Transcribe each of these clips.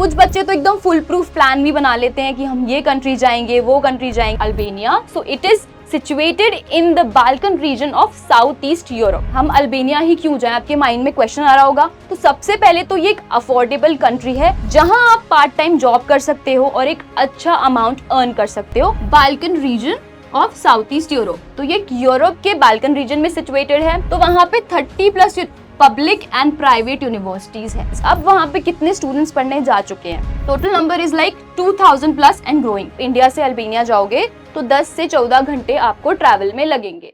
कुछ बच्चे तो एकदम फुल प्रूफ प्लान भी बना लेते हैं कि हम ये कंट्री जाएंगे, वो कंट्री जाएंगे। Albania, so it is situated in the Balkan reason of south east Europe. हम अल्बेनिया ही क्यों जाएं, आपके माइंड में क्वेश्चन आ रहा होगा। तो सबसे पहले तो ये एक अफोर्डेबल कंट्री है जहां आप पार्ट टाइम जॉब कर सकते हो और एक अच्छा अमाउंट अर्न कर सकते हो। Balkan reason of south east Europe, तो ये यूरोप के बाल्कन रीजन में सिचुएटेड है। तो वहां पे 30+ पब्लिक एंड प्राइवेट यूनिवर्सिटीज है। अब वहां पे कितने स्टूडेंट्स पढ़ने जा चुके हैं? Total number is like 2000+ and growing. India से अल्बेनिया जाओगे तो 10 से 14 घंटे आपको ट्रैवल में लगेंगे।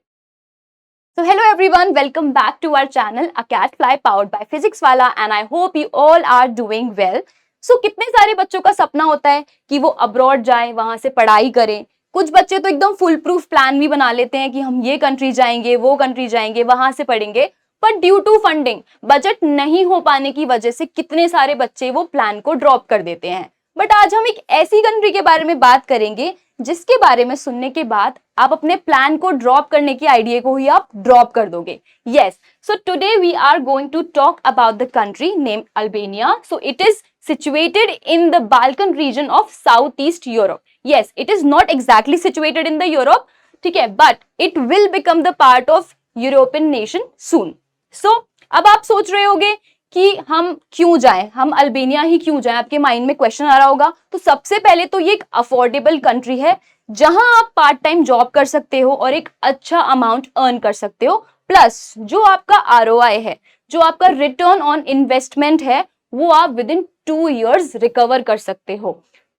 So hello everyone, welcome back to our channel A Cat Fly powered by Physics Wala and I hope you all are doing well. So कितने सारे बच्चों का सपना होता है कि वो अब्रॉड जाएं, वहां से पढ़ाई करें। कुछ बच्चे तो एकदम फुल प्रूफ प्लान भी बना लेते हैं कि हम ये कंट्री जाएंगे, वो कंट्री जाएंगे, वहां से पढ़ेंगे। पर ड्यू टू फंडिंग, बजट नहीं हो पाने की वजह से कितने सारे बच्चे वो प्लान को ड्रॉप कर देते हैं। बट आज हम एक ऐसी कंट्री के बारे में बात करेंगे जिसके बारे में सुनने के बाद आप अपने प्लान को ड्रॉप करने की आइडिया को ही आप ड्रॉप कर दोगे। Yes, so today we are going to talk about the country name Albania. So it is situated in the Balkan region of Southeast Europe. Yes, it is not exactly situated in the Europe, ठीक है, but it will become the part of European nation soon. So, अब आप सोच रहे होगे कि हम क्यों जाएं, हम अल्बेनिया ही क्यों जाएं, आपके माइंड में क्वेश्चन आ रहा होगा। तो सबसे पहले तो ये एक अफोर्डेबल कंट्री है जहां आप पार्ट टाइम जॉब कर सकते हो और एक अच्छा अमाउंट अर्न कर सकते हो। प्लस जो आपका ROI है, जो आपका रिटर्न ऑन इन्वेस्टमेंट है, वो आप विद इन 2 years रिकवर कर सकते हो।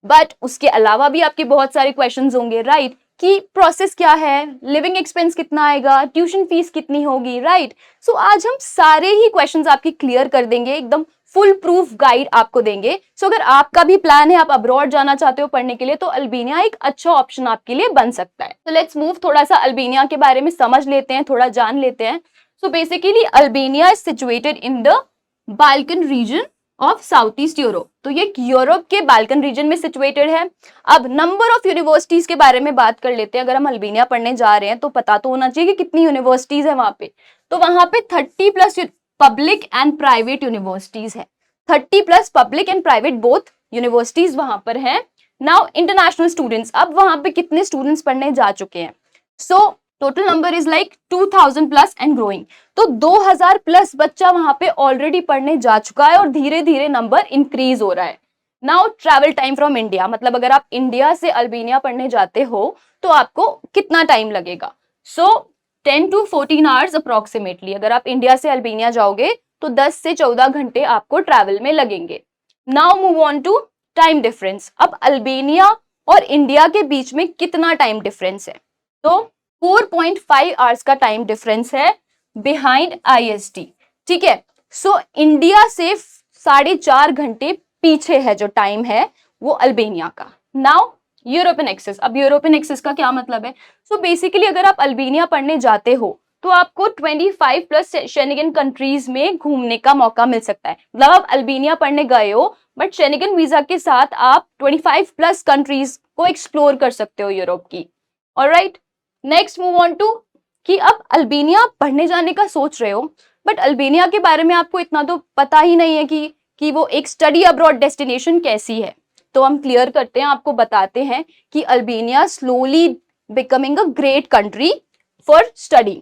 बट उसके अलावा भी आपके बहुत सारे क्वेश्चंस होंगे, राइट, कि प्रोसेस क्या है, लिविंग एक्सपेंस कितना आएगा, ट्यूशन फीस कितनी होगी, राइट। सो आज हम सारे ही क्वेश्चंस आपके क्लियर कर देंगे, एकदम फुल प्रूफ गाइड आपको देंगे। सो अगर आपका भी प्लान है, आप अब्रॉड जाना चाहते हो पढ़ने के लिए, तो अल्बेनिया एक अच्छा ऑप्शन आपके लिए बन सकता है। तो लेट्स मूव, थोड़ा सा अल्बेनिया के बारे में समझ लेते हैं, थोड़ा जान लेते हैं। So basically Albania is situated in the Balkan reason of south east Europe. तो ये यूरोप के बाल्कन रीजन में सिचुएटेड है। अब नंबर ऑफ यूनिवर्सिटीज के बारे में बात कर लेते हैं। अगर हम अल्बेनिया पढ़ने जा रहे हैं तो पता तो होना चाहिए कि कितनी यूनिवर्सिटीज है वहां पे। तो वहां पे 30+ पब्लिक एंड प्राइवेट यूनिवर्सिटीज है। 30+ public and private both universities वहां पर है। नाउ इंटरनेशनल स्टूडेंट्स, अब वहां पे कितने स्टूडेंट्स पढ़ने जा चुके हैं? So total number is like 2000+ and growing. तो 2000+ बच्चा वहां पे ऑलरेडी पढ़ने जा चुका है और धीरे धीरे नंबर इंक्रीज हो रहा है। Now travel time from India, मतलब अगर आप इंडिया से अल्बेनिया पढ़ने जाते हो तो आपको कितना टाइम लगेगा? सो 10 to 14 आवर्स अप्रोक्सीमेटली। अगर आप इंडिया से अल्बेनिया जाओगे तो 10 से 14 घंटे आपको ट्रैवल में लगेंगे। Now move on to time difference. अब अल्बेनिया और इंडिया के बीच में कितना टाइम डिफरेंस है? तो 4.5 आवर्स का टाइम डिफरेंस है बिहाइंड IST, ठीक है। सो इंडिया से 4.5 घंटे पीछे है जो टाइम है वो अल्बेनिया का। नाउ यूरोपियन एक्सेस, अब यूरोपियन एक्सेस का क्या मतलब है? सो बेसिकली अगर आप अल्बेनिया पढ़ने जाते हो तो आपको 25+ शेंगेन कंट्रीज में घूमने का मौका मिल सकता है। मतलब आप अल्बेनिया पढ़ने गए हो बट शेंगेन वीजा के साथ आप 25+ कंट्रीज को एक्सप्लोर कर सकते हो यूरोप की। Alright, next move on to कि अब अल्बेनिया पढ़ने जाने का सोच रहे हो बट अल्बेनिया के बारे में आपको इतना तो पता ही नहीं है कि वो एक स्टडी अब्रॉड डेस्टिनेशन कैसी है। तो हम क्लियर करते हैं, आपको बताते हैं कि Albania slowly becoming a great country for study.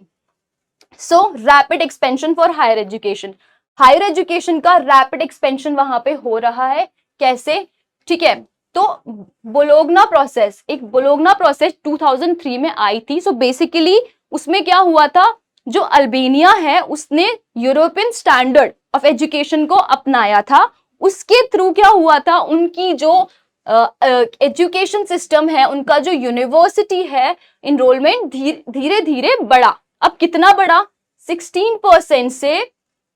So rapid expansion for higher education, higher education का रैपिड एक्सपेंशन वहां पे हो रहा है। कैसे? ठीक है, तो बोलोग्ना प्रोसेस, एक बोलोग्ना प्रोसेस 2003 में आई थी। सो बेसिकली उसमें क्या हुआ था, जो अल्बेनिया है उसने यूरोपियन स्टैंडर्ड ऑफ एजुकेशन को अपनाया था। उसके थ्रू क्या हुआ था, उनकी जो एजुकेशन सिस्टम है, उनका जो यूनिवर्सिटी है, इनरोलमेंट धीरे धीरे बढ़ा। अब कितना बढ़ा? 16% से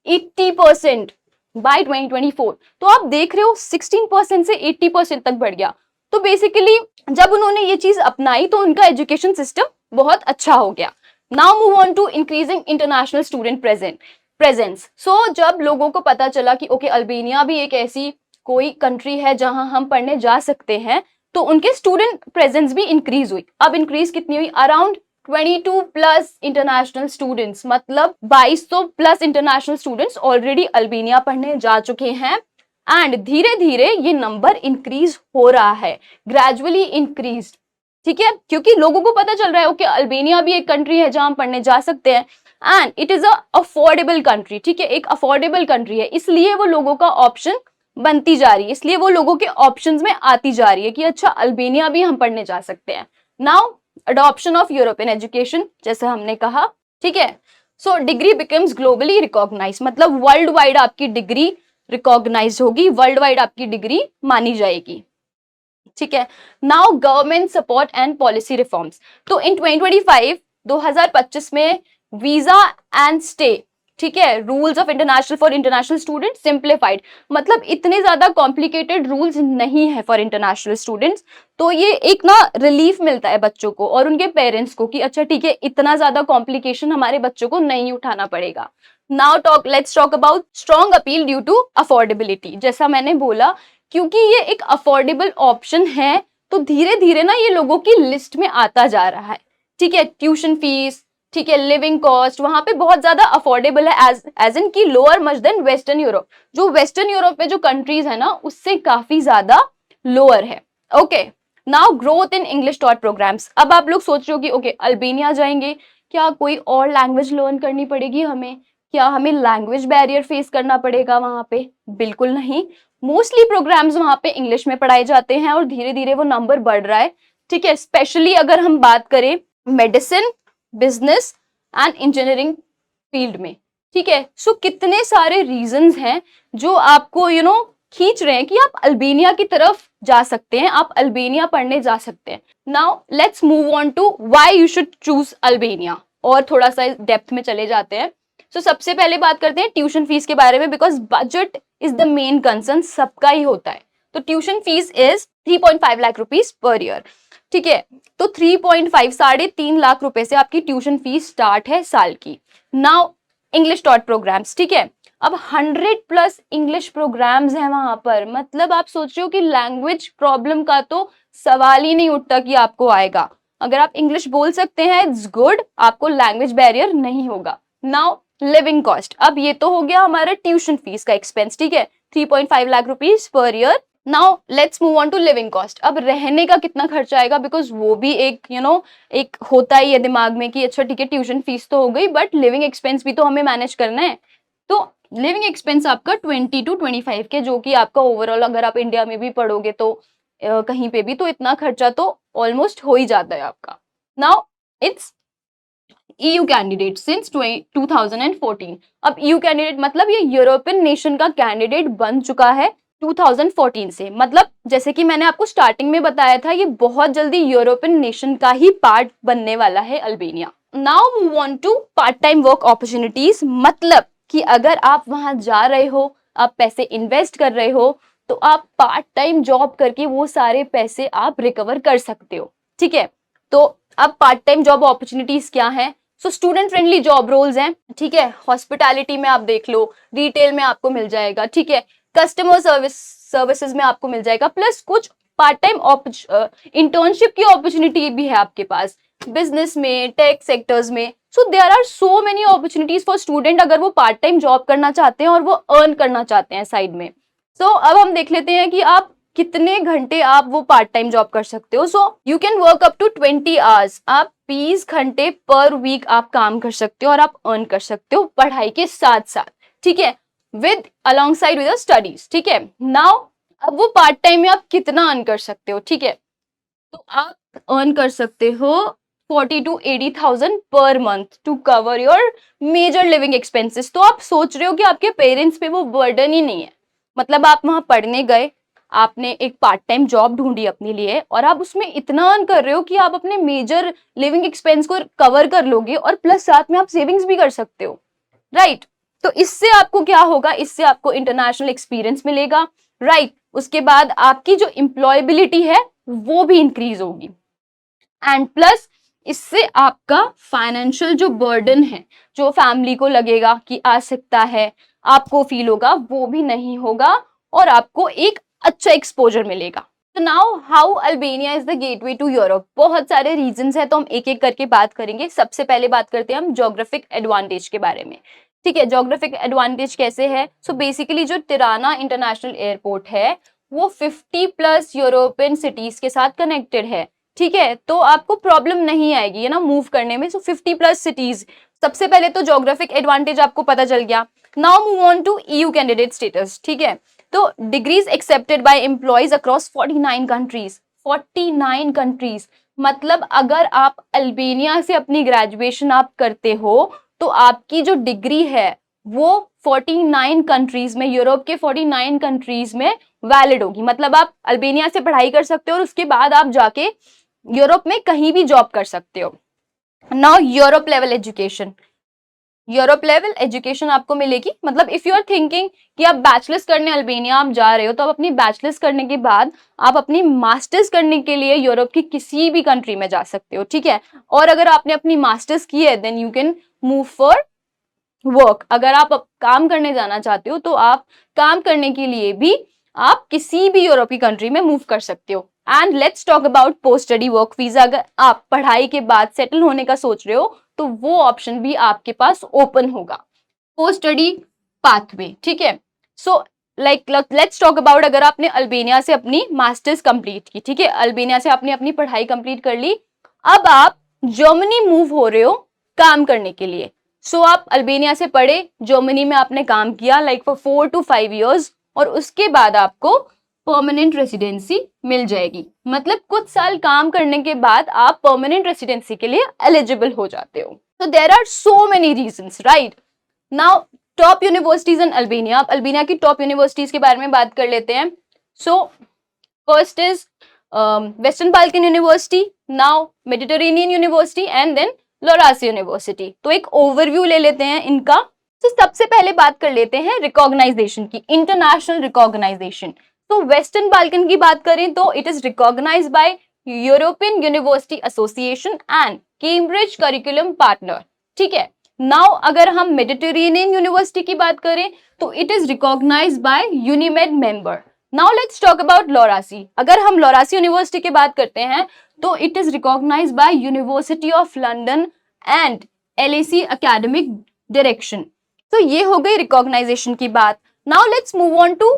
80% बाय 2024। तो आप देख रहे हो 16% से 80% तक बढ़ गया। तो बेसिकली जब उन्होंने ये चीज अपनाई तो उनका एजुकेशन सिस्टम बहुत अच्छा हो गया। Now move on to increasing international student presence. So जब लोगों को पता चला कि ओके अल्बेनिया भी एक ऐसी कोई कंट्री है जहां हम पढ़ने जा सकते हैं, तो उनके स्टूडेंट प्रेजेंस भी इंक्रीज हुई। अब इंक्रीज कितनी हुई? अराउंड 22+ इंटरनेशनल स्टूडेंट्स, मतलब 2200+ इंटरनेशनल स्टूडेंट्स ऑलरेडी अल्बेनिया पढ़ने जा चुके हैं। एंड धीरे धीरे ये नंबर इंक्रीज हो रहा है, ग्रेजुअली इंक्रीज, ठीक है, क्योंकि लोगों को पता चल रहा है ओके अल्बेनिया भी एक कंट्री है जहां हम पढ़ने जा सकते हैं and it is a affordable country, ठीक है, एक अफोर्डेबल कंट्री है, इसलिए वो लोगों का ऑप्शन बनती जा रही है, इसलिए वो लोगों के ऑप्शंस में आती जा रही है कि अच्छा अल्बेनिया भी हम पढ़ने जा सकते हैं। Now adoption of European education, जैसे हमने कहा, ठीक है, so degree becomes globally recognize, मतलब वर्ल्ड वाइड आपकी डिग्री रिकॉग्नाइज होगी, वर्ल्ड वाइड आपकी डिग्री मानी जाएगी, ठीक है। Now government support and policy reforms, तो इन 2025 में वीजा एंड स्टे, ठीक है, rules of international for international student simplified, मतलब इतने ज्यादा कॉम्प्लिकेटेड रूल्स नहीं है फॉर इंटरनेशनल स्टूडेंट्स, तो ये एक ना रिलीफ मिलता है बच्चों को और उनके पेरेंट्स को कि अच्छा ठीक है इतना ज्यादा कॉम्प्लिकेशन हमारे बच्चों को नहीं उठाना पड़ेगा। Now let's talk about strong appeal due to affordability, जैसा मैंने बोला क्योंकि ये एक अफोर्डेबल ऑप्शन है तो धीरे धीरे ना ये लोगों की लिस्ट में आता जा रहा है, ठीक है, ट्यूशन फीस, ठीक है, लिविंग कॉस्ट वहां पे बहुत ज्यादा अफोर्डेबल है एज इन की lower much than western Europe, जो वेस्टर्न यूरोप में जो कंट्रीज है ना उससे काफी ज्यादा लोअर है। Okay, now growth in English taught programs, अब आप लोग सोच रहे हो कि ओके अल्बेनिया जाएंगे क्या कोई और लैंग्वेज लर्न करनी पड़ेगी हमें, क्या हमें लैंग्वेज बैरियर फेस करना पड़ेगा वहां पे, बिल्कुल नहीं, मोस्टली प्रोग्राम्स वहां पे इंग्लिश में पढ़ाए जाते हैं और धीरे धीरे वो नंबर बढ़ रहा है, ठीक है, स्पेशली अगर हम बात करें medicine, business and engineering field में, ठीक है। सो कितने सारे रीजंस हैं जो आपको खींच रहे हैं कि आप अल्बेनिया की तरफ जा सकते हैं, आप अल्बेनिया पढ़ने जा सकते हैं। Now let's move on to why you should choose Albania, और थोड़ा सा डेप्थ में चले जाते हैं। सबसे पहले बात करते हैं ट्यूशन फीस के बारे में, because budget is the main concern, सबका ही होता है। तो tuition fees is 3.5 lakh rupees per year, ठीक है, तो 3.5 3.5 लाख रुपए से आपकी ट्यूशन फीस स्टार्ट है साल की। नाउ इंग्लिश टॉट प्रोग्राम्स, ठीक है, अब 100+ इंग्लिश प्रोग्राम्स हैं वहां पर, मतलब आप सोच रहे हो कि लैंग्वेज प्रॉब्लम का तो सवाल ही नहीं उठता कि आपको आएगा, अगर आप इंग्लिश बोल सकते हैं इट्स गुड, आपको लैंग्वेज बैरियर नहीं होगा। नाउ लिविंग कॉस्ट, अब ये तो हो गया हमारा ट्यूशन फीस का एक्सपेंस, ठीक है, 3.5 lakh rupees per year. Now let's move on to living cost, अब रहने का कितना खर्चा आएगा, बिकॉज वो भी एक एक होता ही है दिमाग में कि अच्छा ठीक है ट्यूशन फीस तो हो गई बट लिविंग एक्सपेंस भी तो हमें मैनेज करना है, तो लिविंग एक्सपेंस आपका 20 to 25 के, जो कि आपका ओवरऑल अगर आप इंडिया में भी पढ़ोगे तो कहीं पे भी तो इतना खर्चा तो ऑलमोस्ट हो ही जाता है आपका। Now it's EU candidate since 2014, अब EU कैंडिडेट मतलब ये यूरोपियन नेशन का कैंडिडेट बन चुका है 2014 से, मतलब जैसे कि मैंने आपको स्टार्टिंग में बताया था ये बहुत जल्दी यूरोपियन नेशन का ही पार्ट बनने वाला है Albania. Now move on to part time work opportunities, मतलब कि अगर आप वहां जा रहे हो, आप पैसे इन्वेस्ट कर रहे हो, तो आप पार्ट टाइम जॉब करके वो सारे पैसे आप रिकवर कर सकते हो, ठीक है। तो अब पार्ट टाइम जॉब अपॉर्चुनिटीज क्या है, स्टूडेंट फ्रेंडली जॉब रोल्स हैं, ठीक है, हॉस्पिटैलिटी में आप देख लो, रिटेल में आपको मिल जाएगा, ठीक है, कस्टमर सर्विसेज में आपको मिल जाएगा, प्लस कुछ पार्ट टाइम इंटर्नशिप की अपॉर्चुनिटी भी है आपके पास, बिजनेस में, टेक सेक्टर्स में। So there are so many opportunities for student अगर वो पार्ट टाइम जॉब करना चाहते हैं और वो अर्न करना चाहते हैं साइड में। अब हम देख लेते हैं कि आप कितने घंटे आप वो पार्ट टाइम जॉब कर सकते हो। You can work up to 20 hours, आप 20 घंटे पर वीक आप काम कर सकते हो और आप अर्न कर सकते हो पढ़ाई के साथ साथ, ठीक है, with along side with studies, ठीक है। नाउ अब वो पार्ट टाइम में आप कितना अर्न कर सकते हो, ठीक है, तो आप अर्न कर सकते हो 40 to 80,000 per month to cover your major living expenses. तो आप सोच रहे हो कि आपके पेरेंट्स पे वो बर्डन ही नहीं है, मतलब आप वहां पढ़ने गए, आपने एक पार्ट टाइम जॉब ढूंढी अपने लिए और आप उसमें इतना अर्न कर रहे हो कि आप अपने मेजर लिविंग एक्सपेंस को कवर कर लोगे और प्लस साथ में आप सेविंग्स भी कर सकते हो, राइट। तो इससे आपको क्या होगा, इससे आपको इंटरनेशनल एक्सपीरियंस मिलेगा, राइट। उसके बाद आपकी जो एम्प्लॉयबिलिटी है वो भी इंक्रीज होगी एंड प्लस इससे आपका फाइनेंशियल जो बर्डन है, जो फैमिली को लगेगा कि आ सकता है, आपको फील होगा, वो भी नहीं होगा और आपको एक अच्छा एक्सपोजर मिलेगा। तो now how Albania is the gateway to Europe, बहुत सारे रीजंस है तो हम एक एक करके बात करेंगे। सबसे पहले बात करते हैं हम ज्योग्राफिक एडवांटेज के बारे में ठीक है, जोग्राफिक एडवांटेज कैसे है? सो बेसिकली जो तिराना इंटरनेशनल एयरपोर्ट है वो 50+ यूरोपियन सिटीज के साथ कनेक्टेड है। ठीक है, तो आपको प्रॉब्लम नहीं आएगी ना मूव करने में। सो 50+ सिटीज, सबसे पहले तो जोग्राफिक एडवांटेज आपको पता चल गया। Now move on to EU candidate status. ठीक है, तो degrees accepted by employers across 49 countries. 49 countries मतलब अगर आप अल्बेनिया से अपनी ग्रेजुएशन आप करते हो तो आपकी जो डिग्री है वो 49 कंट्रीज में, यूरोप के 49 कंट्रीज में वैलिड होगी। मतलब आप अल्बेनिया से पढ़ाई कर सकते हो और उसके बाद आप जाके यूरोप में कहीं भी जॉब कर सकते हो। Now Europe level education, Europe level education आपको मिलेगी। मतलब इफ यू आर थिंकिंग कि आप बैचलर्स करने अल्बेनिया आप जा रहे हो तो आप अपनी बैचलर्स करने के बाद आप अपनी मास्टर्स करने के लिए यूरोप की किसी भी कंट्री में जा सकते हो। ठीक है, और अगर आपने अपनी मास्टर्स की है then you can move for work. अगर आप काम करने जाना चाहते हो तो आप काम करने के लिए भी आप किसी भी यूरोपीय कंट्री में मूव कर सकते हो। And let's talk about post study work visa. अगर आप पढ़ाई के बाद सेटल होने का सोच रहे हो तो वो ऑप्शन भी आपके पास ओपन होगा, पोस्ट स्टडी पाथवे। ठीक है, सो लेट्स टॉक अबाउट अगर आपने अल्बेनिया से अपनी मास्टर्स कंप्लीट की। ठीक है, अल्बेनिया से आपने अपनी पढ़ाई कंप्लीट कर ली, अब आप जर्मनी मूव हो रहे हो काम करने के लिए। सो आप अल्बेनिया से पढ़े, जर्मनी में आपने काम किया लाइक फॉर 4 to 5 years और उसके बाद आपको परमानेंट रेसिडेंसी मिल जाएगी। मतलब कुछ साल काम करने के बाद आप परमानेंट रेसिडेंसी के लिए एलिजिबल हो जाते हो। तो there are so many reasons, right? Now top universities in Albania. आप अल्बेनिया की टॉप यूनिवर्सिटीज के बारे में बात कर लेते हैं। So first is Western Balkan University, now Mediterranean University and then Loras University. तो एक ओवरव्यू ले लेते हैं इनका। तो सबसे पहले बात कर लेते हैं रिकॉग्नाइजेशन की, इंटरनेशनल रिकॉग्नाइजेशन। तो वेस्टर्न बाल्कन की बात करें तो it is recognise by European University Association and Cambridge curriculum partner. ठीक है, नाउ अगर हम मेडिटेरेनियन यूनिवर्सिटी की बात करें तो it is recognise by Unimed member. Now let's talk about Lorasi. अगर हम लोरासी यूनिवर्सिटी की बात करते हैं तो it is recognised by University of London and LSE academic direction. तो ये हो गई रिकॉग्नाइजेशन की बात। Now let's move on to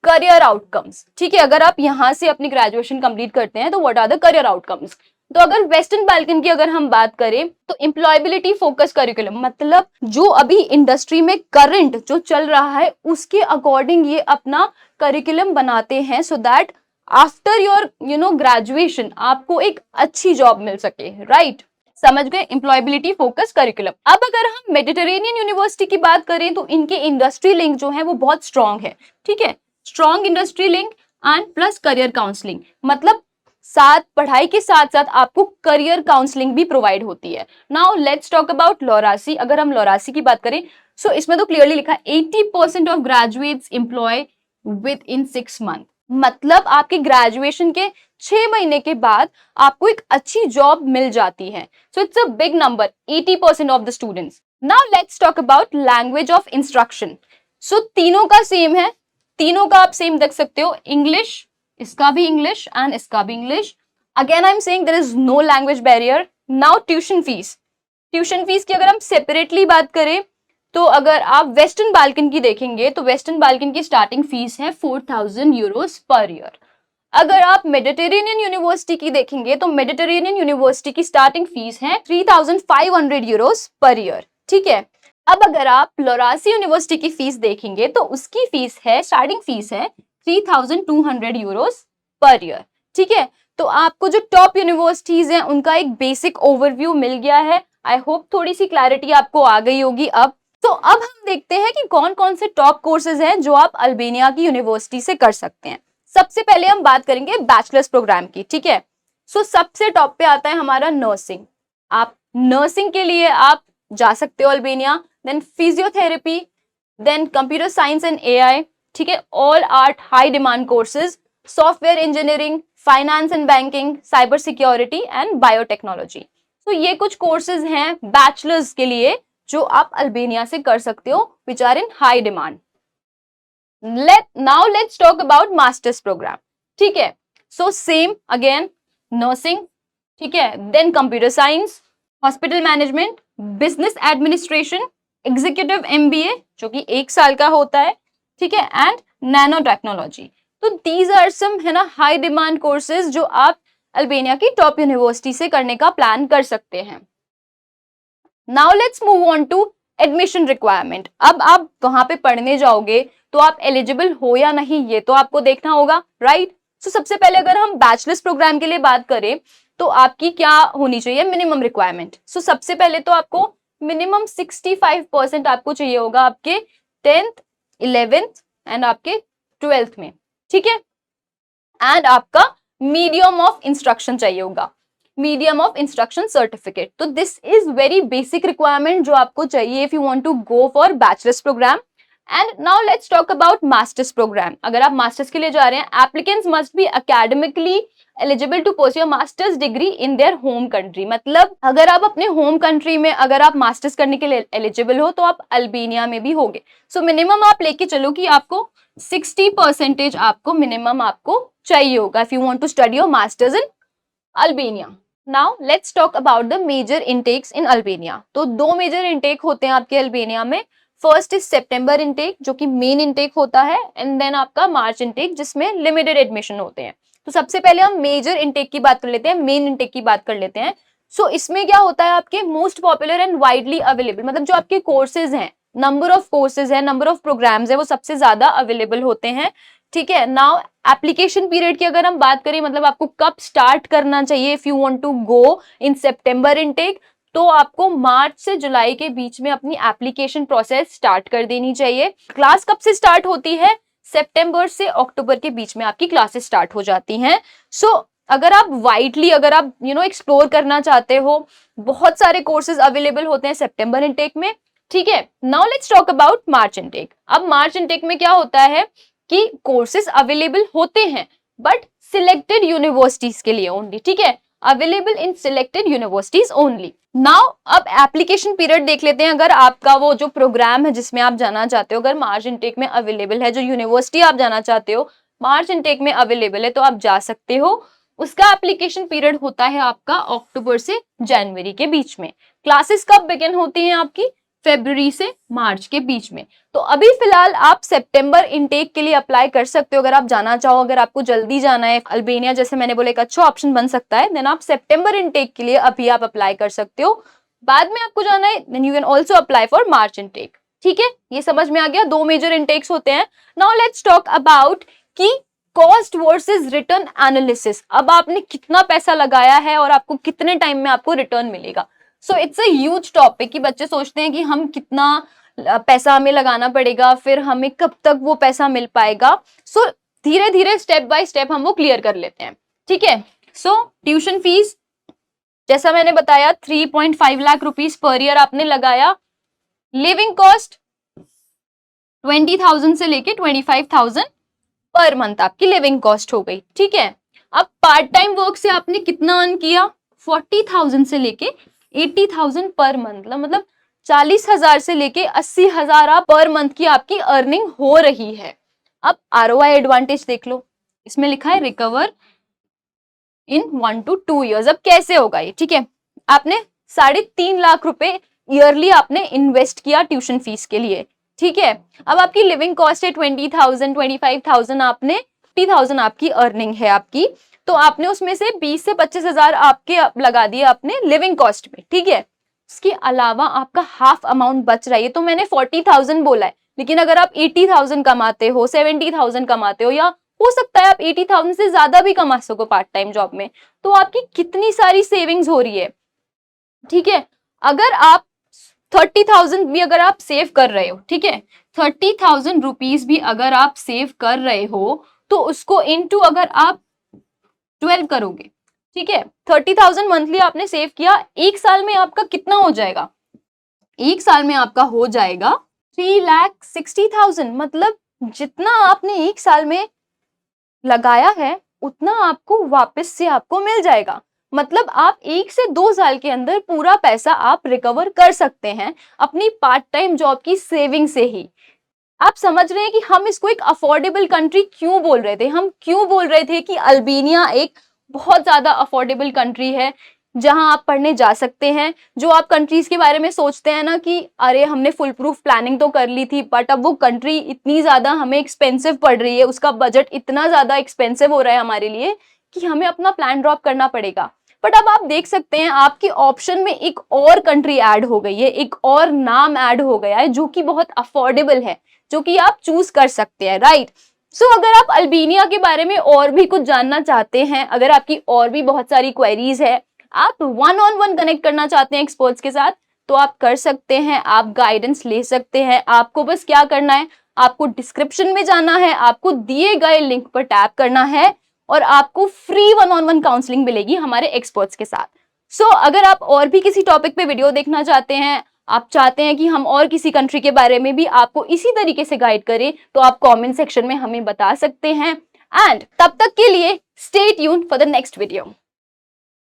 career outcomes. ठीक है, अगर आप यहां से अपनी ग्रेजुएशन कंप्लीट करते हैं तो what are the career outcomes? तो अगर वेस्टर्न बाल्कन की अगर हम बात करें तो एम्प्लॉयबिलिटी फोकस करिकुलम, मतलब जो अभी इंडस्ट्री में करंट जो चल रहा है उसके अकॉर्डिंग ये अपना करिकुलम बनाते हैं so that after your graduation आपको एक अच्छी जॉब मिल सके, राइट? समझ गए, एम्प्लॉयबिलिटी फोकस करिकुलम। अब अगर हम मेडिटेरेनियन यूनिवर्सिटी की बात करें तो इनके इंडस्ट्री लिंक जो है वो बहुत स्ट्रॉन्ग है। ठीक है, strong industry link and plus career counselling, मतलब साथ पढ़ाई के साथ साथ आपको करियर काउंसलिंग भी प्रोवाइड होती है। Now let's talk about Lorasi. अगर हम लोरासी की बात करें सो इसमें तो क्लियरली लिखा है 80% of graduates employ within 6 month. मतलब आपके ग्रेजुएशन के 6 महीने के बाद आपको एक अच्छी जॉब मिल जाती है। So it's a big number, 80% of the students. Now let's talk about language of instruction. So तीनों का सेम है, तीनों का आप सेम देख सकते हो, इंग्लिश, इसका भी इंग्लिश एंड इसका भी English. Again I am saying there is no language barrier. Now tuition fees, tuition fees की अगर हम सेपरेटली बात करें तो अगर आप वेस्टर्न बाल्कन की देखेंगे तो वेस्टर्न बाल्कन की स्टार्टिंग फीस है 4000 यूरोस पर ईयर। अगर आप मेडिटेरेनियन यूनिवर्सिटी की देखेंगे तो मेडिटेरेनियन यूनिवर्सिटी की स्टार्टिंग फीस है 3500 यूरोस पर ईयर। ठीक है, अब अगर आप लोरासी यूनिवर्सिटी की फीस देखेंगे तो उसकी फीस है, स्टार्टिंग फीस है 3200 यूरोस पर ईयर। ठीक है, तो आपको जो टॉप यूनिवर्सिटीज हैं उनका एक बेसिक ओवरव्यू मिल गया है। आई होप थोड़ी सी क्लैरिटी आपको आ गई होगी अब। तो अब हम देखते हैं कि कौन कौन से टॉप कोर्सेज हैं जो आप अल्बेनिया की यूनिवर्सिटी से कर सकते हैं। सबसे पहले हम बात करेंगे बैचलर्स प्रोग्राम की। ठीक है, सो सबसे टॉप पे आता है हमारा नर्सिंग। आप नर्सिंग के लिए आप जा सकते हो Albania, then physiotherapy, then computer science and AI। ठीक है, all are high demand courses, software engineering, finance and banking, cyber security and biotechnology. तो ये कुछ कोर्सेज हैं बैचलर्स के लिए जो आप अल्बेनिया से कर सकते हो, which are in high demand. Now let's talk about masters program. ठीक है, सो सेम अगेन नर्सिंग, ठीक है, then computer science, hospital management, business administration, executive MBA जो कि 1 साल का होता है, ठीक है, एंड नैनो टेक्नोलॉजी। तो दीज आर सम है ना हाई डिमांड कोर्सेज जो आप अल्बानिया की टॉप यूनिवर्सिटी से करने का प्लान कर सकते हैं। Now let's move on to admission requirement. अब आप वहां पे पढ़ने जाओगे तो आप एलिजिबल हो या नहीं ये तो आपको देखना होगा, राइट। सो सबसे पहले अगर हम बैचलर्स प्रोग्राम के लिए बात करें तो आपकी क्या होनी चाहिए मिनिमम रिक्वायरमेंट। सो सबसे पहले तो आपको मिनिमम 65% आपको चाहिए होगा आपके 10th 11th एंड आपके 12th में, ठीक है। एंड आपका मीडियम ऑफ इंस्ट्रक्शन चाहिए होगा, मीडियम ऑफ इंस्ट्रक्शन सर्टिफिकेट। तो this is very basic requirement जो आपको चाहिए if you want to go for bachelors program. And now let's talk about masters program. अगर आप मास्टर्स के लिए जा रहे हैं, applicants must be academically eligible to pursue masters degree in their home country. मतलब अगर आप अपने होम कंट्री में अगर आप मास्टर्स करने के लिए एलिजिबल हो तो आप अल्बानिया में भी होगे। सो मिनिमम आप लेके चलो कि आपको 60% आपको मिनिमम आपको चाहिए होगा if you want to study your masters in Albania. Now let's talk about the major intakes in Albania. तो 2 मेजर इनटेक होते हैं आपके अल्बानिया में। फर्स्ट इज सितंबर इनटेक जो कि मेन इनटेक होता है, एंड देन आपका मार्च इनटेक जिसमें लिमिटेड एडमिशन होते हैं। तो सबसे पहले हम मेजर इनटेक की बात कर लेते हैं, मेन इनटेक की बात कर लेते हैं। सो इसमें क्या होता है आपके most popular and widely available, मतलब जो आपके कोर्सेज हैं, नंबर ऑफ कोर्सेज है, नंबर ऑफ प्रोग्राम्स है, वो सबसे ज्यादा अवेलेबल होते हैं, ठीक है। नाउ एप्लीकेशन पीरियड की अगर हम बात करें, मतलब आपको कब स्टार्ट करना चाहिए if you want to go in September intake, तो आपको मार्च से जुलाई के बीच में अपनी एप्लीकेशन प्रोसेस स्टार्ट कर देनी चाहिए। क्लास कब से स्टार्ट होती है? सितंबर से अक्टूबर के बीच में आपकी क्लासेस स्टार्ट हो जाती हैं। सो अगर आप वाइडली अगर आप एक्सप्लोर करना चाहते हो, बहुत सारे कोर्सेज अवेलेबल होते हैं सितंबर इनटेक में, ठीक है। Now let's talk about March intake. अब मार्च इनटेक में क्या होता है कि कोर्सेज अवेलेबल होते हैं बट सिलेक्टेड यूनिवर्सिटीज के लिए ओनली, ठीक है, available in selected universities only. Now अब एप्लीकेशन पीरियड देख लेते हैं। अगर आपका वो जो प्रोग्राम है जिसमें आप जाना चाहते हो अगर मार्च इनटेक में अवेलेबल है, जो यूनिवर्सिटी आप जाना चाहते हो मार्च इनटेक में अवेलेबल है, तो आप जा सकते हो। उसका एप्लीकेशन पीरियड होता है आपका अक्टूबर से जनवरी के बीच में। क्लासेस कब बिगिन होती हैं आपकी? फरवरी से मार्च के बीच में। तो अभी फिलहाल आप सितंबर इनटेक के लिए अप्लाई कर सकते हो अगर आप जाना चाहो। अगर आपको जल्दी जाना है अल्बानिया, जैसे मैंने बोला एक अच्छा ऑप्शन बन सकता है, देन आप सितंबर इनटेक के लिए अभी आप अप्लाई कर सकते हो। बाद में आपको जाना है then you can also apply for March intake, ठीक है। ये समझ में आ गया, 2 मेजर इनटेक्स होते हैं। नाउ लेट्स टॉक अबाउट कि कॉस्ट वर्सेस रिटर्न एनालिसिस। अब आपने कितना पैसा लगाया है और आपको कितने टाइम में आपको रिटर्न मिलेगा। सो इट्स अ ह्यूज टॉपिक कि बच्चे सोचते हैं कि हम कितना पैसा हमें लगाना पड़ेगा, फिर हमें कब तक वो पैसा मिल पाएगा। सो धीरे धीरे स्टेप बाय स्टेप हम वो क्लियर कर लेते हैं, ठीक है। सो ट्यूशन फीस जैसा मैंने बताया 3.5 लाख रुपीस पर ईयर आपने लगाया। लिविंग कॉस्ट 20,000 से लेके 25,000 पर मंथ आपकी लिविंग कॉस्ट हो गई, ठीक है। अब पार्ट टाइम वर्क से आपने कितना अर्न किया? 40,000 से लेके 80,000 पर मंथ, मतलब 40,000 से लेके 80,000 आप पर मंथ की आपकी अर्निंग हो रही है। अब ROI एडवांटेज देख लो, इसमें लिखा है रिकवर इन 1 to 2 years। अब कैसे होगा ये, ठीक है। आपने 3.5 लाख रुपए ईयरली आपने इन्वेस्ट किया ट्यूशन फीस के लिए, ठीक है। अब आपकी लिविंग कॉस्ट है 20,000 25,000, आपने 50,000 आपकी अर्निंग है आपकी, तो आपने उसमें से 20 से 25,000 आपके लगा दिए अपने लिविंग कॉस्ट में, ठीक है। इसके अलावा आपका हाफ अमाउंट बच रहा है। तो मैंने 40,000 बोला है, लेकिन अगर आप 80,000 कमाते हो, 70,000 कमाते हो, या हो सकता है आप 80,000 से ज्यादा भी कमा सको पार्ट टाइम जॉब में, तो आपकी कितनी सारी सेविंग्स हो रही है, ठीक है। अगर आप 30,000 भी अगर आप सेव कर रहे हो, ठीक है, 30,000 रुपीज भी अगर आप सेव कर रहे हो, तो उसको इनटू अगर आप 12 करोगे, ठीक है, 30,000 मंथली आपने सेव किया, एक साल में आपका कितना हो जाएगा? एक साल में आपका हो जाएगा 3,60,000। मतलब जितना आपने एक साल में लगाया है उतना आपको वापस से आपको मिल जाएगा। मतलब आप 1 से 2 साल के अंदर पूरा पैसा आप रिकवर कर सकते हैं अपनी पार्ट टाइम जॉब की सेविंग से ही। आप समझ रहे हैं कि हम इसको एक अफोर्डेबल कंट्री क्यों बोल रहे थे? हम क्यों बोल रहे थे कि अल्बानिया एक बहुत ज्यादा अफोर्डेबल कंट्री है? जहां आप पढ़ने जा सकते हैं। जो आप कंट्रीज के बारे में सोचते हैं ना कि अरे हमने फुल प्रूफ प्लानिंग तो कर ली थी, बट अब वो कंट्री इतनी ज्यादा हमें एक्सपेंसिव पड़ रही है, उसका बजट इतना ज्यादा एक्सपेंसिव हो रहा है हमारे लिए कि हमें अपना प्लान ड्रॉप करना पड़ेगा। बट अब आप देख सकते हैं आपके ऑप्शन में एक और कंट्री ऐड हो गई है, एक और नाम ऐड हो गया है जो कि बहुत अफोर्डेबल है, जो कि आप चूज कर सकते हैं, राइट। सो अगर आप अल्बानिया के बारे में और भी कुछ जानना चाहते हैं, अगर आपकी और भी बहुत सारी क्वेरीज है, आप 1-on-1 कनेक्ट करना चाहते हैं एक्सपर्ट्स के साथ, तो आप कर सकते हैं, आप गाइडेंस ले सकते हैं। आपको बस क्या करना है, आपको डिस्क्रिप्शन में जाना है, आपको दिए गए लिंक पर टैप करना है और आपको फ्री 1-on-1 काउंसलिंग मिलेगी हमारे एक्सपर्ट्स के साथ। सो अगर आप और भी किसी टॉपिक पे वीडियो देखना चाहते हैं, आप चाहते हैं कि हम और किसी कंट्री के बारे में भी आपको इसी तरीके से गाइड करें, तो आप कमेंट सेक्शन में हमें बता सकते हैं। एंड तब तक के लिए stay tuned for the next video.